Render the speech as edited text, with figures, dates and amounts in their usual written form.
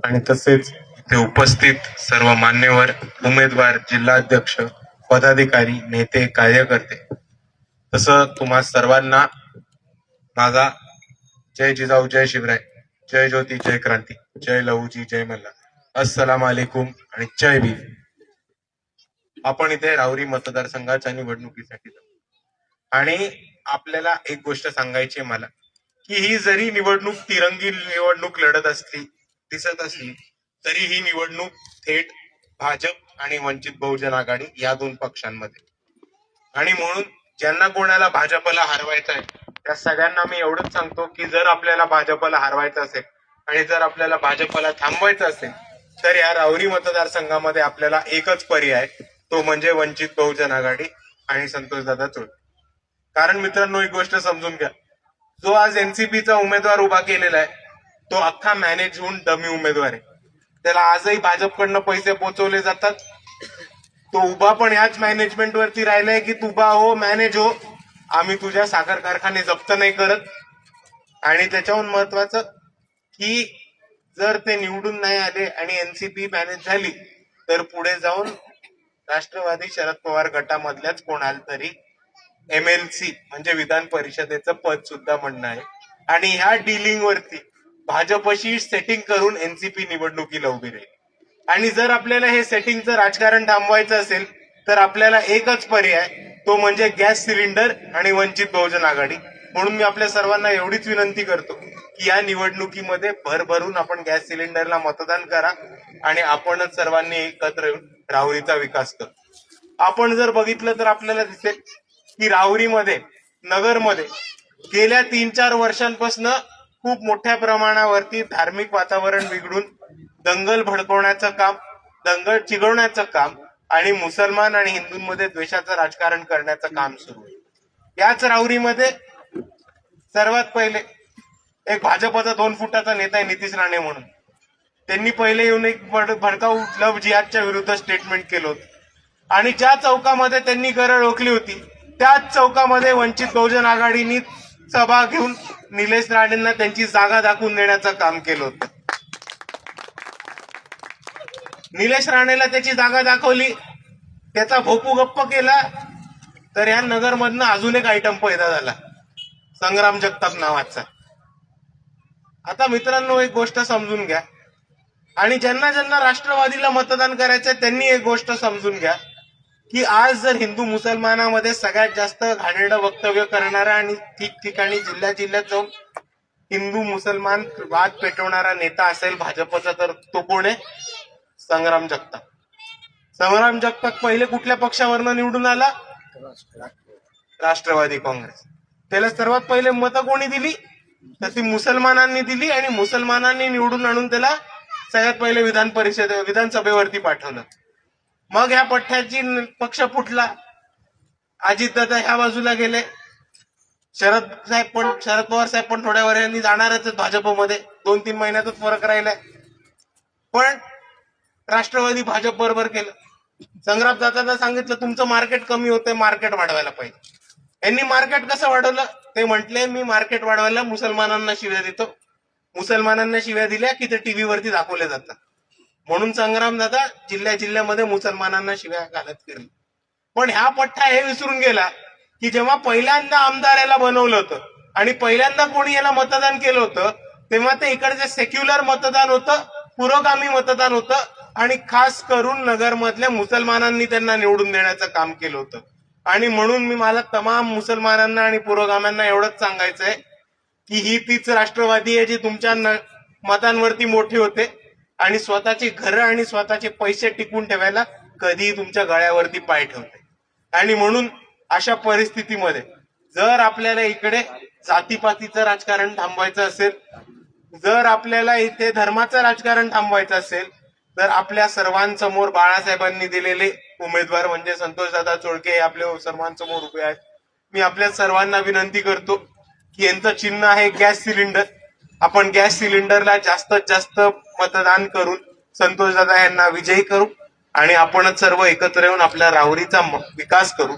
आणि तसेच इथे उपस्थित सर्व मान्यवर उमेदवार, जिल्हाध्यक्ष, पदाधिकारी, नेते, कार्यकर्ते, तसं तुम्हा सर्वांना माझा जय जिजाऊ, जय शिवराय, जय ज्योती, जय क्रांती, जय लहूजी, जय मल्हार, अस्सलाम वालेकुम आणि जय भीम. आपण इथे राहुरी मतदारसंघाच्या निवडणुकीसाठी जाऊ आणि आपल्याला एक गोष्ट सांगायची आहे मला, की ही जरी निवडणूक तिरंगी निवडणूक लढत असली दिसत असली तरी ही निवडणूक थेट भाजप आणि वंचित बहुजन आघाडी या दोन पक्षांमध्ये. आणि म्हणून ज्यांना कोणाला भाजपला हरवायचं आहे त्या सगळ्यांना मी एवढंच सांगतो की जर आपल्याला भाजपला हरवायचं असेल आणि जर आपल्याला भाजपला थांबवायचं असेल तर या राहुरी मतदारसंघामध्ये आपल्याला एकच पर्याय, तो म्हणजे वंचित बहुजन आघाडी आणि संतोषदादा चोळे. कारण मित्रांनो, एक गोष्ट समजून घ्या, जो आज एनसीपीचा उमेदवार उभा केलेला आहे तो अख्खा मॅनेज होऊन डमी उमेदवार आहे. त्याला आजही भाजपकडनं पैसे पोहोचवले जातात. तो उभा पण ह्याच मॅनेजमेंट वरती राहिलाय की तू उभा हो, मॅनेज हो, आम्ही तुझ्या साखर कारखाने जप्त नाही करत. आणि त्याच्याहून महत्वाचं की जर ते निवडून नाही आले आणि एनसीपी मॅनेज झाली तर पुढे जाऊन राष्ट्रवादी शरद पवार गटामधल्याच कोणाला तरी MLC म्हणजे विधान परिषदेचं पद सुद्धा म्हणणं आहे. आणि ह्या डिलिंग वरती भाजपशी सेटिंग करून एनसीपी निवडणुकीला उभी राहील. आणि जर आपल्याला हे सेटिंगचं राजकारण थांबवायचं असेल तर आपल्याला एकच पर्याय, तो म्हणजे गॅस सिलेंडर आणि वंचित बहुजन आघाडी. म्हणून मी आपल्या सर्वांना एवढीच विनंती करतो की या निवडणुकीमध्ये भरभरून आपण गॅस सिलेंडरला मतदान करा आणि आपणच सर्वांनी एकत्र येऊन राहुरीचा विकास करू. आपण जर बघितलं तर आपल्याला दिसेल की राहुरीमध्ये, नगरमध्ये गेल्या 3-4 वर्षांपासून खूप मोठ्या प्रमाणावरती धार्मिक वातावरण बिघडून दंगल भडकवण्याचं काम, दंगल चिघळण्याचं काम आणि मुसलमान आणि हिंदूंमध्ये द्वेषाचं राजकारण करण्याचं काम सुरू आहे. याच राहुरीमध्ये सर्वात पहिले एक भाजपचा 2 फुटाचा नेता आहे नितीश राणे म्हणून. त्यांनी पहिले येऊन एक भडकाऊ लव्ह जिहादच्या विरुद्ध स्टेटमेंट केलं होतं. आणि ज्या चौकामध्ये त्यांनी गरळ ओकली होती त्याच चौकामध्ये वंचित बहुजन आघाडीनी सभा घेऊन निलेश राणेंना त्यांची जागा दाखवून देण्याचं काम केलं होतं. निलेश राणेला त्याची जागा दाखवली, त्याचा भोपू गप्प केला, तर या नगरमधनं अजून एक आयटम पैदा झाला, संग्राम जगताप नावाचा. आता मित्रांनो, एक गोष्ट समजून घ्या आणि ज्यांना ज्यांना राष्ट्रवादीला मतदान करायचंय त्यांनी एक गोष्ट समजून घ्या की आज जर हिंदू मुसलमानामध्ये सगळ्यात जास्त घाणेरडं वक्तव्य करणारा आणि ठिकठिकाणी जिल्ह्यात जाऊन हिंदू मुसलमान वाद पेटवणारा नेता असेल भाजपचा तर तो कोण आहे? संग्राम जगताप. संग्राम जगताप पहिले कुठल्या पक्षावरनं निवडून आला? राष्ट्रवादी काँग्रेस. त्याला सर्वात पहिले मतं कोणी दिली? तर ती मुसलमानांनी दिली आणि मुसलमानांनी निवडून आणून त्याला सगळ्यात पहिले विधानसभेवरती पाठवलं. मग ह्या पठ्ठ्याची पक्ष फुटला, अजितदादा ह्या बाजूला गेले, शरद पवार साहेब पण थोड्या वेळाने जाणारच आहेत भाजपमध्ये, 2-3 महिन्यातच फरक राहिलाय. पण राष्ट्रवादी भाजप बरोबर केलं. संग्राम दादांना सांगितलं तुमचं मार्केट कमी होतंय, मार्केट वाढवायला पाहिजे. यांनी मार्केट कसं वाढवलं? ते म्हटले मी मार्केट वाढवायला मुसलमानांना शिव्या देतो, मुसलमानांना शिव्या दिल्या की ते टीव्ही वरती दाखवले जातात. म्हणून संग्राम दादा जिल्ह्यामध्ये मुसलमानांना शिव्या घालत फिरले. पण ह्या पठ्ठा हे विसरून गेला की जेव्हा पहिल्यांदा आमदार याला बनवलं होतं आणि पहिल्यांदा कोणी याला मतदान केलं होतं तेव्हा ते इकडचे सेक्युलर मतदान होतं, पुरोगामी मतदान होतं आणि खास करून नगरमधल्या मुसलमानांनी त्यांना निवडून देण्याचं काम केलं होतं. आणि म्हणून मी मला तमाम मुसलमानांना आणि पुरोगाम्यांना एवढंच सांगायचंय की ही तीच राष्ट्रवादी आहे जी तुमच्या मतांवरती मोठी होते आणि स्वतःची घरं आणि स्वतःचे पैसे टिकून ठेवायला कधीही तुमच्या गळ्यावरती पाय ठेवते. आणि म्हणून अशा परिस्थितीमध्ये जर आपल्याला इकडे जातीपातीचं राजकारण थांबवायचं असेल, जर आपल्याला इथे धर्माचं राजकारण थांबवायचं असेल तर आपल्या सर्वांसमोर बाळासाहेबांनी दिलेले उमेदवार म्हणजे संतोषदादा चोळके हे आपल्या सर्वांसमोर उभे आहेत. मी आपल्या सर्वांना विनंती करतो की यांचं चिन्ह आहे गॅस सिलेंडर. आपण गॅस सिलेंडरला जास्तीत जास्त मतदान करून संतोषदादा यांना विजयी करू आणि आपणच सर्व एकत्र येऊन आपल्या राहुरीचा विकास करू.